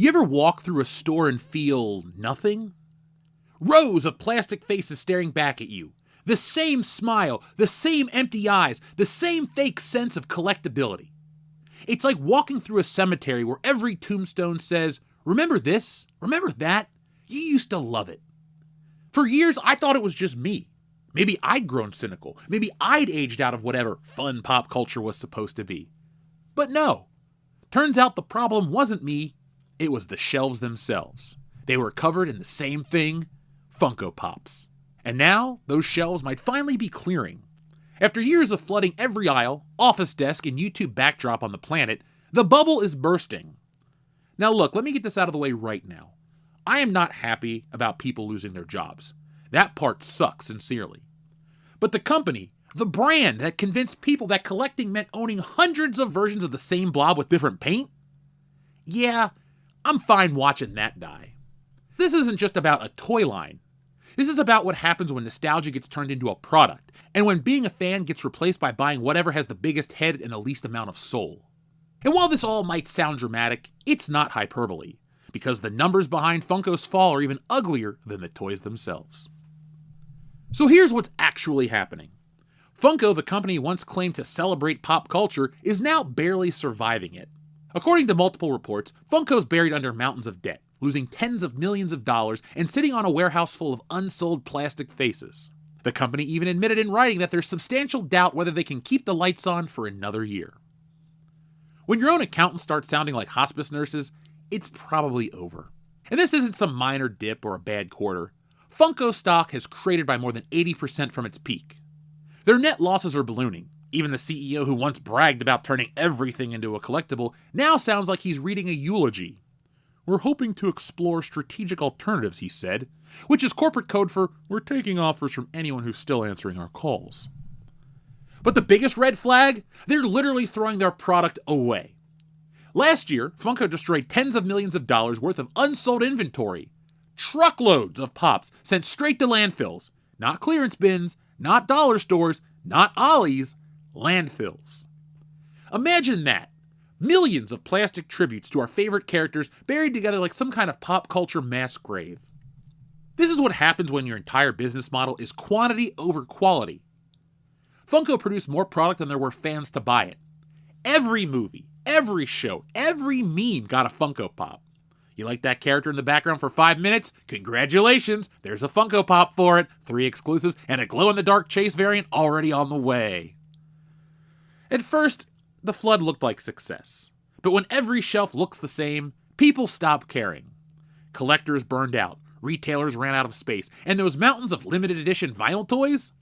You ever walk through a store and feel nothing? Rows of plastic faces staring back at you. The same smile, the same empty eyes, the same fake sense of collectability. It's like walking through a cemetery where every tombstone says, "Remember this? Remember that? You used to love it." For years, I thought it was just me. Maybe I'd grown cynical. Maybe I'd aged out of whatever fun pop culture was supposed to be. But no. Turns out the problem wasn't me, it was the shelves themselves. They were covered in the same thing, Funko Pops. And now, those shelves might finally be clearing. After years of flooding every aisle, office desk, and YouTube backdrop on the planet, the bubble is bursting. Now look, let me get this out of the way right now. I am not happy about people losing their jobs. That part sucks, sincerely. But the company, the brand that convinced people that collecting meant owning hundreds of versions of the same blob with different paint? Yeah, I'm fine watching that die. This isn't just about a toy line. This is about what happens when nostalgia gets turned into a product, and when being a fan gets replaced by buying whatever has the biggest head and the least amount of soul. And while this all might sound dramatic, it's not hyperbole, because the numbers behind Funko's fall are even uglier than the toys themselves. So here's what's actually happening. Funko, the company once claimed to celebrate pop culture, is now barely surviving it. According to multiple reports, Funko's buried under mountains of debt, losing tens of millions of dollars and sitting on a warehouse full of unsold plastic faces. The company even admitted in writing that there's substantial doubt whether they can keep the lights on for another year. When your own accountants start sounding like hospice nurses, it's probably over. And this isn't some minor dip or a bad quarter. Funko stock has cratered by more than 80% from its peak. Their net losses are ballooning. Even the CEO who once bragged about turning everything into a collectible now sounds like he's reading a eulogy. "We're hoping to explore strategic alternatives," he said, which is corporate code for "we're taking offers from anyone who's still answering our calls." But the biggest red flag? They're literally throwing their product away. Last year, Funko destroyed tens of millions of dollars worth of unsold inventory. Truckloads of Pops sent straight to landfills. Not clearance bins, not dollar stores, not Ollies, landfills. Imagine that. Millions of plastic tributes to our favorite characters buried together like some kind of pop culture mass grave. This is what happens when your entire business model is quantity over quality. Funko produced more product than there were fans to buy it. Every movie, every show, every meme got a Funko Pop. You like that character in the background for 5 minutes? Congratulations, there's a Funko Pop for it, 3 exclusives, and a glow-in-the-dark Chase variant already on the way. At first, the flood looked like success. But when every shelf looks the same, people stop caring. Collectors burned out, retailers ran out of space, and those mountains of limited edition vinyl toys?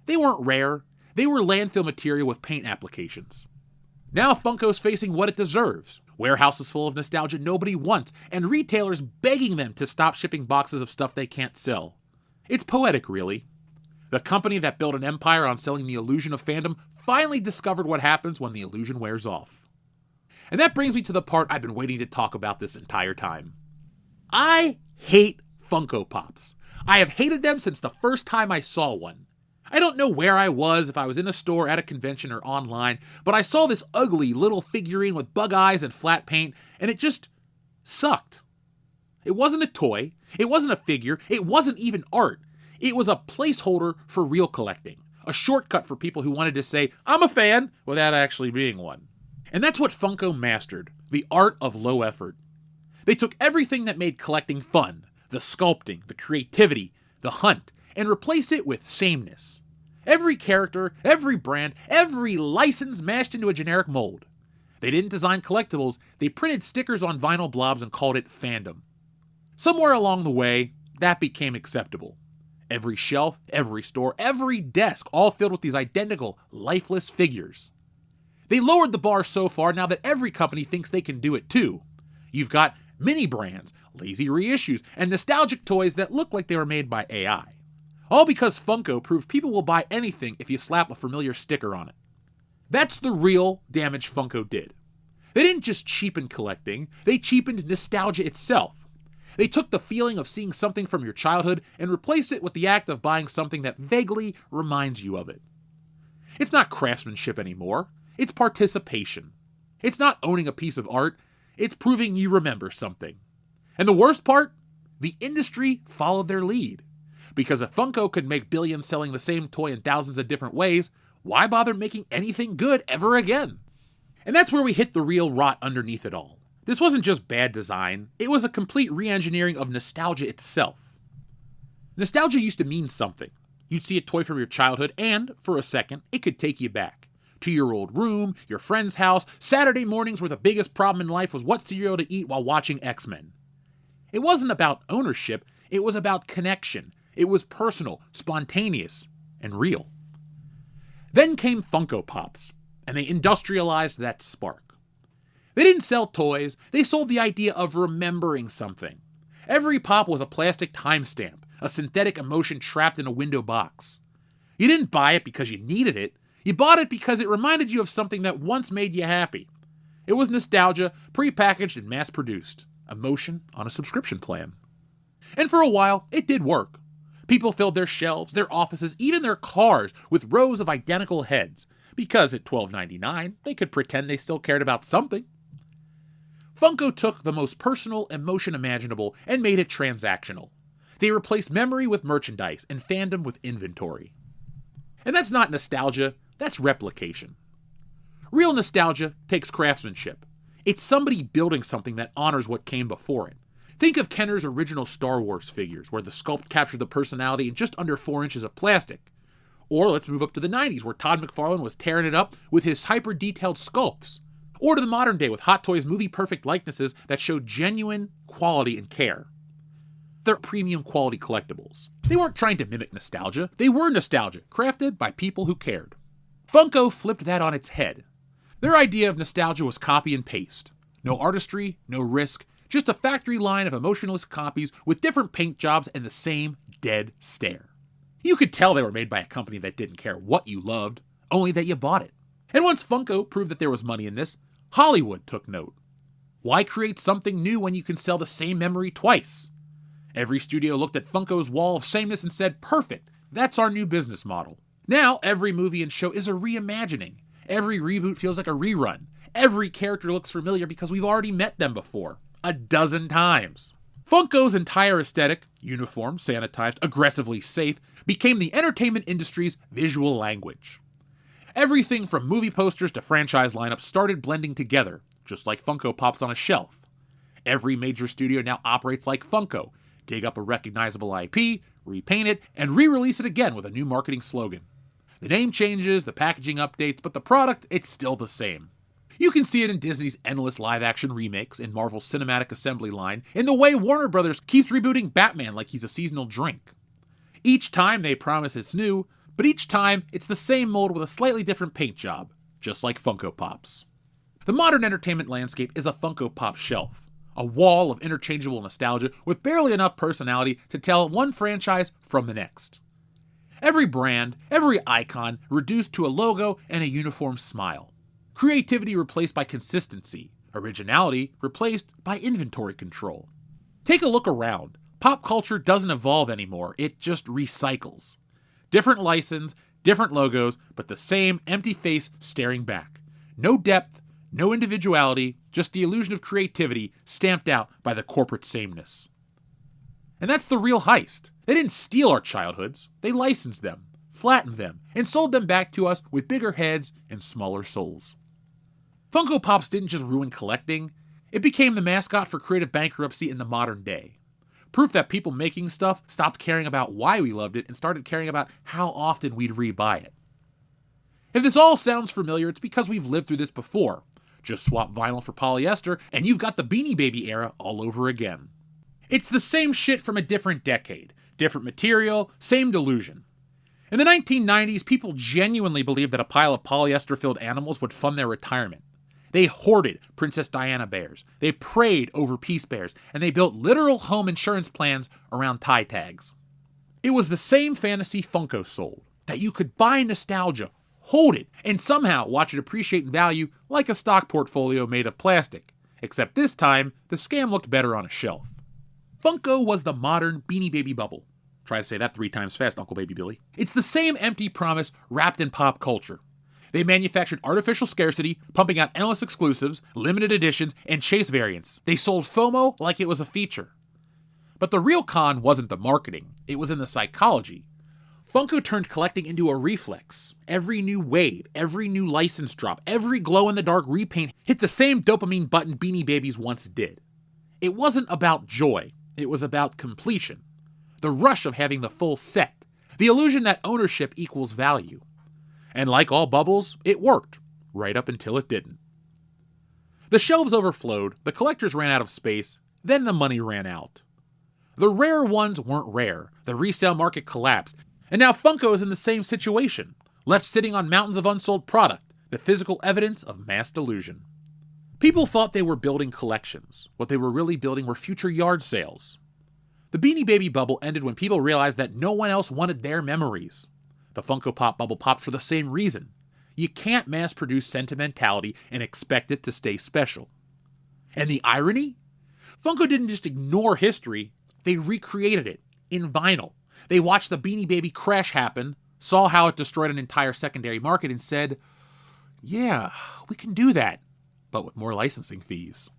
They weren't rare, they were landfill material with paint applications. Now Funko's facing what it deserves. Warehouses full of nostalgia nobody wants, and retailers begging them to stop shipping boxes of stuff they can't sell. It's poetic, really. The company that built an empire on selling the illusion of fandom finally discovered what happens when the illusion wears off. And that brings me to the part I've been waiting to talk about this entire time. I hate Funko Pops. I have hated them since the first time I saw one. I don't know where I was, if I was in a store, at a convention, or online, but I saw this ugly little figurine with bug eyes and flat paint, and it just sucked. It wasn't a toy, it wasn't a figure, it wasn't even art. It was a placeholder for real collecting. A shortcut for people who wanted to say, "I'm a fan," without actually being one. And that's what Funko mastered, the art of low effort. They took everything that made collecting fun, the sculpting, the creativity, the hunt, and replaced it with sameness. Every character, every brand, every license mashed into a generic mold. They didn't design collectibles, they printed stickers on vinyl blobs and called it fandom. Somewhere along the way, that became acceptable. Every shelf, every store, every desk, all filled with these identical, lifeless figures. They lowered the bar so far now that every company thinks they can do it too. You've got mini brands, lazy reissues, and nostalgic toys that look like they were made by AI. All because Funko proved people will buy anything if you slap a familiar sticker on it. That's the real damage Funko did. They didn't just cheapen collecting, they cheapened nostalgia itself. They took the feeling of seeing something from your childhood and replaced it with the act of buying something that vaguely reminds you of it. It's not craftsmanship anymore, it's participation. It's not owning a piece of art, it's proving you remember something. And the worst part? The industry followed their lead. Because if Funko could make billions selling the same toy in thousands of different ways, why bother making anything good ever again? And that's where we hit the real rot underneath it all. This wasn't just bad design, it was a complete re-engineering of nostalgia itself. Nostalgia used to mean something. You'd see a toy from your childhood and, for a second, it could take you back. To your old room, your friend's house, Saturday mornings where the biggest problem in life was what cereal to eat while watching X-Men. It wasn't about ownership, it was about connection. It was personal, spontaneous, and real. Then came Funko Pops, and they industrialized that spark. They didn't sell toys, they sold the idea of remembering something. Every pop was a plastic timestamp, a synthetic emotion trapped in a window box. You didn't buy it because you needed it, you bought it because it reminded you of something that once made you happy. It was nostalgia, prepackaged and mass-produced. Emotion on a subscription plan. And for a while, it did work. People filled their shelves, their offices, even their cars with rows of identical heads, because at $12.99, they could pretend they still cared about something. Funko took the most personal emotion imaginable and made it transactional. They replaced memory with merchandise and fandom with inventory. And that's not nostalgia, that's replication. Real nostalgia takes craftsmanship. It's somebody building something that honors what came before it. Think of Kenner's original Star Wars figures, where the sculpt captured the personality in just under 4 inches of plastic. Or let's move up to the 90s, where Todd McFarlane was tearing it up with his hyper-detailed sculpts. Or to the modern day with Hot Toys movie-perfect likenesses that show genuine quality and care. They're premium quality collectibles. They weren't trying to mimic nostalgia, they were nostalgia, crafted by people who cared. Funko flipped that on its head. Their idea of nostalgia was copy and paste. No artistry, no risk, just a factory line of emotionless copies with different paint jobs and the same dead stare. You could tell they were made by a company that didn't care what you loved, only that you bought it. And once Funko proved that there was money in this, Hollywood took note. Why create something new when you can sell the same memory twice? Every studio looked at Funko's wall of sameness and said, perfect, that's our new business model. Now every movie and show is a reimagining. Every reboot feels like a rerun. Every character looks familiar because we've already met them before. 12 times. Funko's entire aesthetic, uniform, sanitized, aggressively safe, became the entertainment industry's visual language. Everything from movie posters to franchise lineups started blending together, just like Funko Pops on a shelf. Every major studio now operates like Funko. Dig up a recognizable IP, repaint it, and re-release it again with a new marketing slogan. The name changes, the packaging updates, but the product, it's still the same. You can see it in Disney's endless live-action remakes, in Marvel's cinematic assembly line, in the way Warner Brothers keeps rebooting Batman like he's a seasonal drink. Each time they promise it's new, but each time it's the same mold with a slightly different paint job, just like Funko Pops. The modern entertainment landscape is a Funko Pop shelf, a wall of interchangeable nostalgia with barely enough personality to tell one franchise from the next. Every brand, every icon reduced to a logo and a uniform smile. Creativity replaced by consistency. Originality replaced by inventory control. Take a look around. Pop culture doesn't evolve anymore, it just recycles. Different license, different logos, but the same empty face staring back. No depth, no individuality, just the illusion of creativity stamped out by the corporate sameness. And that's the real heist. They didn't steal our childhoods, they licensed them, flattened them, and sold them back to us with bigger heads and smaller souls. Funko Pops didn't just ruin collecting, it became the mascot for creative bankruptcy in the modern day. Proof that people making stuff stopped caring about why we loved it and started caring about how often we'd rebuy it. If this all sounds familiar, it's because we've lived through this before. Just swap vinyl for polyester, and you've got the Beanie Baby era all over again. It's the same shit from a different decade. Different material, same delusion. In the 1990s, people genuinely believed that a pile of polyester-filled animals would fund their retirement. They hoarded Princess Diana bears, they prayed over Peace Bears, and they built literal home insurance plans around tie tags. It was the same fantasy Funko sold, that you could buy nostalgia, hold it, and somehow watch it appreciate in value like a stock portfolio made of plastic. Except this time, the scam looked better on a shelf. Funko was the modern Beanie Baby bubble. Try to say that 3 times fast, Uncle Baby Billy. It's the same empty promise wrapped in pop culture. They manufactured artificial scarcity, pumping out endless exclusives, limited editions, and chase variants. They sold FOMO like it was a feature. But the real con wasn't the marketing, it was in the psychology. Funko turned collecting into a reflex. Every new wave, every new license drop, every glow-in-the-dark repaint hit the same dopamine button Beanie Babies once did. It wasn't about joy, it was about completion. The rush of having the full set. The illusion that ownership equals value. And like all bubbles, it worked, right up until it didn't. The shelves overflowed, the collectors ran out of space, then the money ran out. The rare ones weren't rare, the resale market collapsed, and now Funko is in the same situation, left sitting on mountains of unsold product, the physical evidence of mass delusion. People thought they were building collections. What they were really building were future yard sales. The Beanie Baby bubble ended when people realized that no one else wanted their memories. The Funko Pop bubble popped for the same reason. You can't mass-produce sentimentality and expect it to stay special. And the irony? Funko didn't just ignore history, they recreated it in vinyl. They watched the Beanie Baby crash happen, saw how it destroyed an entire secondary market, and said, yeah, we can do that, but with more licensing fees.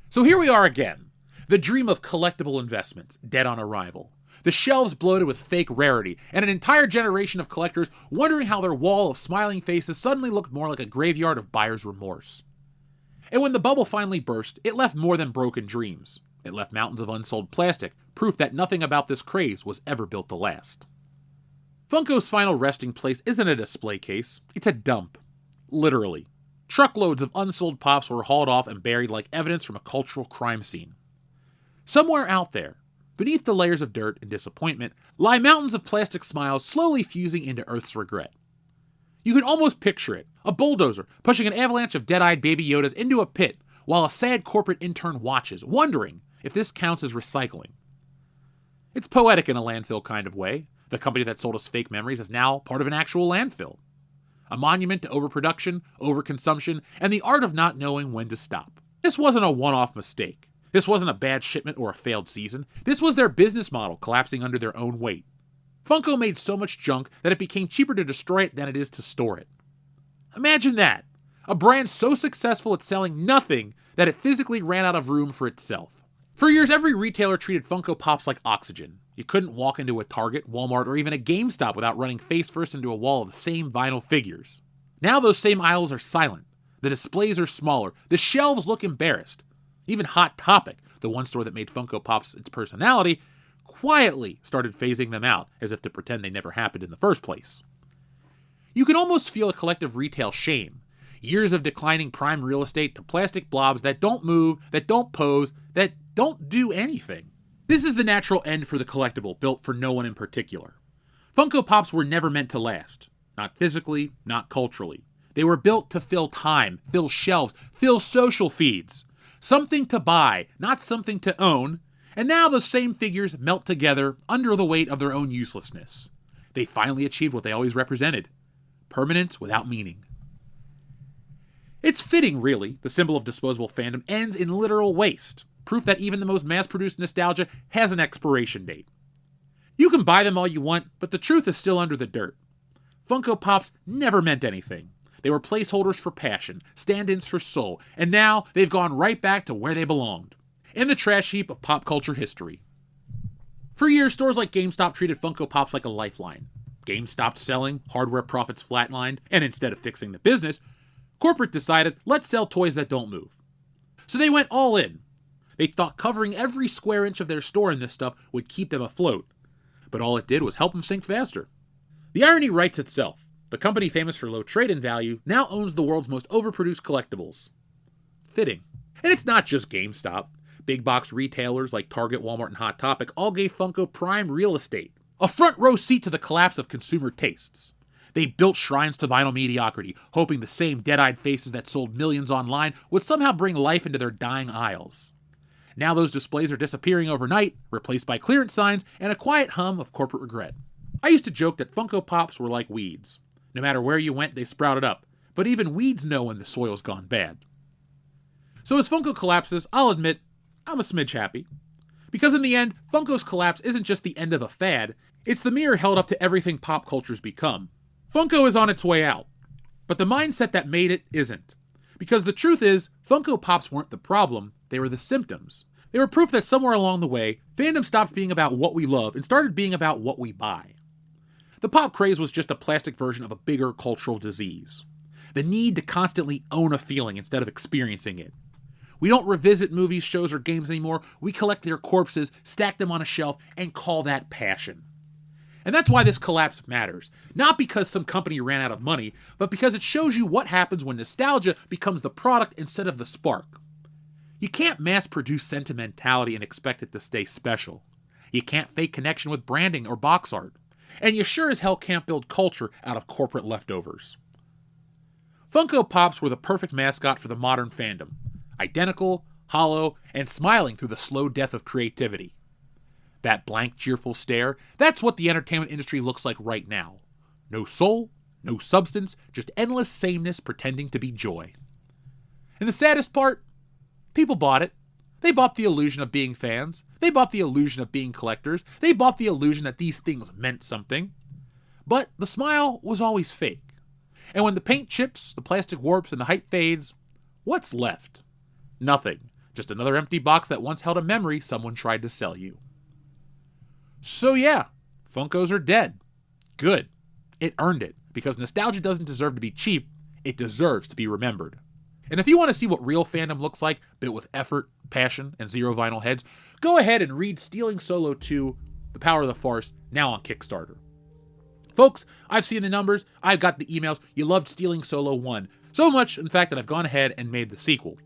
So here we are again. The dream of collectible investments, dead on arrival. The shelves bloated with fake rarity, and an entire generation of collectors wondering how their wall of smiling faces suddenly looked more like a graveyard of buyer's remorse. And when the bubble finally burst, it left more than broken dreams. It left mountains of unsold plastic, proof that nothing about this craze was ever built to last. Funko's final resting place isn't a display case, it's a dump. Literally. Truckloads of unsold pops were hauled off and buried like evidence from a cultural crime scene. Somewhere out there, beneath the layers of dirt and disappointment, lie mountains of plastic smiles slowly fusing into Earth's regret. You can almost picture it, a bulldozer pushing an avalanche of dead-eyed baby Yodas into a pit while a sad corporate intern watches, wondering if this counts as recycling. It's poetic in a landfill kind of way. The company that sold us fake memories is now part of an actual landfill. A monument to overproduction, overconsumption, and the art of not knowing when to stop. This wasn't a one-off mistake. This wasn't a bad shipment or a failed season. This was their business model collapsing under their own weight. Funko made so much junk that it became cheaper to destroy it than it is to store it. Imagine that! A brand so successful at selling nothing that it physically ran out of room for itself. For years, every retailer treated Funko Pops like oxygen. You couldn't walk into a Target, Walmart, or even a GameStop without running face first into a wall of the same vinyl figures. Now those same aisles are silent. The displays are smaller. The shelves look embarrassed. Even Hot Topic, the one store that made Funko Pops its personality, quietly started phasing them out, as if to pretend they never happened in the first place. You can almost feel a collective retail shame. Years of declining prime real estate to plastic blobs that don't move, that don't pose, that don't do anything. This is the natural end for the collectible, built for no one in particular. Funko Pops were never meant to last. Not physically, not culturally. They were built to fill time, fill shelves, fill social feeds. Something to buy, not something to own. And now the same figures melt together under the weight of their own uselessness. They finally achieved what they always represented. Permanence without meaning. It's fitting, really, the symbol of disposable fandom ends in literal waste. Proof that even the most mass-produced nostalgia has an expiration date. You can buy them all you want, but the truth is still under the dirt. Funko Pops never meant anything. They were placeholders for passion, stand-ins for soul, and now they've gone right back to where they belonged. In the trash heap of pop culture history. For years, stores like GameStop treated Funko Pops like a lifeline. Games stopped selling, hardware profits flatlined, and instead of fixing the business, corporate decided, let's sell toys that don't move. So they went all in. They thought covering every square inch of their store in this stuff would keep them afloat. But all it did was help them sink faster. The irony writes itself. The company famous for low trade-in value now owns the world's most overproduced collectibles. Fitting. And it's not just GameStop. Big box retailers like Target, Walmart, and Hot Topic all gave Funko prime real estate. A front row seat to the collapse of consumer tastes. They built shrines to vinyl mediocrity, hoping the same dead-eyed faces that sold millions online would somehow bring life into their dying aisles. Now those displays are disappearing overnight, replaced by clearance signs and a quiet hum of corporate regret. I used to joke that Funko Pops were like weeds. No matter where you went, they sprouted up. But even weeds know when the soil's gone bad. So as Funko collapses, I'll admit, I'm a smidge happy. Because in the end, Funko's collapse isn't just the end of a fad, it's the mirror held up to everything pop culture's become. Funko is on its way out. But the mindset that made it isn't. Because the truth is, Funko Pops weren't the problem, they were the symptoms. They were proof that somewhere along the way, fandom stopped being about what we love and started being about what we buy. The pop craze was just a plastic version of a bigger cultural disease. The need to constantly own a feeling instead of experiencing it. We don't revisit movies, shows, or games anymore. We collect their corpses, stack them on a shelf, and call that passion. And that's why this collapse matters. Not because some company ran out of money, but because it shows you what happens when nostalgia becomes the product instead of the spark. You can't mass-produce sentimentality and expect it to stay special. You can't fake connection with branding or box art. And you sure as hell can't build culture out of corporate leftovers. Funko Pops were the perfect mascot for the modern fandom. Identical, hollow, and smiling through the slow death of creativity. That blank, cheerful stare, that's what the entertainment industry looks like right now. No soul, no substance, just endless sameness pretending to be joy. And the saddest part? People bought it. They bought the illusion of being fans. They bought the illusion of being collectors. They bought the illusion that these things meant something. But the smile was always fake. And when the paint chips, the plastic warps, and the hype fades, what's left? Nothing. Just another empty box that once held a memory someone tried to sell you. So yeah, Funkos are dead. Good. It earned it, because nostalgia doesn't deserve to be cheap, it deserves to be remembered. And if you want to see what real fandom looks like, built with effort, passion, and zero vinyl heads, go ahead and read Stealing Solo 2, The Power of the Farce, now on Kickstarter. Folks, I've seen the numbers, I've got the emails, you loved Stealing Solo 1. So much, in fact, that I've gone ahead and made the sequel.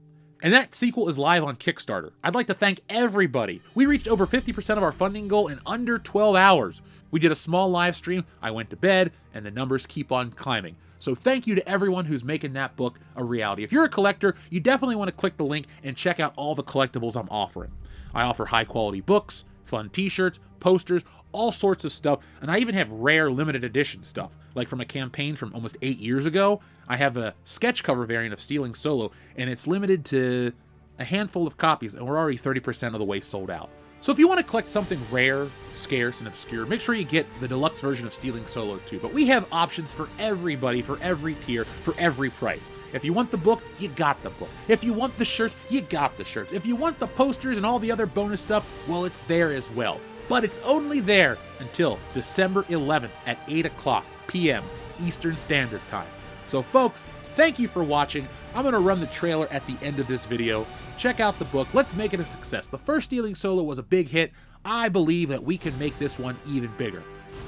And that sequel is live on Kickstarter. I'd like to thank everybody. We reached over 50% of our funding goal in under 12 hours. We did a small live stream, I went to bed, and the numbers keep on climbing. So thank you to everyone who's making that book a reality. If you're a collector, you definitely want to click the link and check out all the collectibles I'm offering. I offer high quality books, fun t-shirts, posters, all sorts of stuff, and I even have rare limited edition stuff. Like from a campaign from almost 8 years ago, I have a sketch cover variant of Stealing Solo, and it's limited to a handful of copies, and we're already 30% of the way sold out. So if you want to collect something rare, scarce, and obscure, make sure you get the deluxe version of Stealing Solo 2. But we have options for everybody, for every tier, for every price. If you want the book, you got the book. If you want the shirts, you got the shirts. If you want the posters and all the other bonus stuff, well, it's there as well. But it's only there until December 11th at 8 o'clock p.m. Eastern Standard Time. So folks, thank you for watching. I'm going to run the trailer at the end of this video. Check out the book. Let's make it a success. The first Stealing Solo was a big hit. I believe that we can make this one even bigger.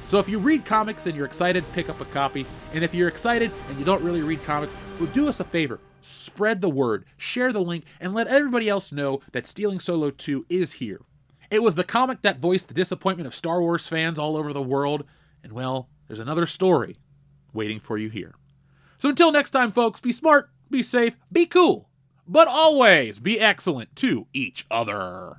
So if you read comics and you're excited, pick up a copy. And if you're excited and you don't really read comics, well, do us a favor. Spread the word, share the link, and let everybody else know that Stealing Solo 2 is here. It was the comic that voiced the disappointment of Star Wars fans all over the world. And well, there's another story waiting for you here. So until next time, folks, be smart, be safe, be cool, but always be excellent to each other.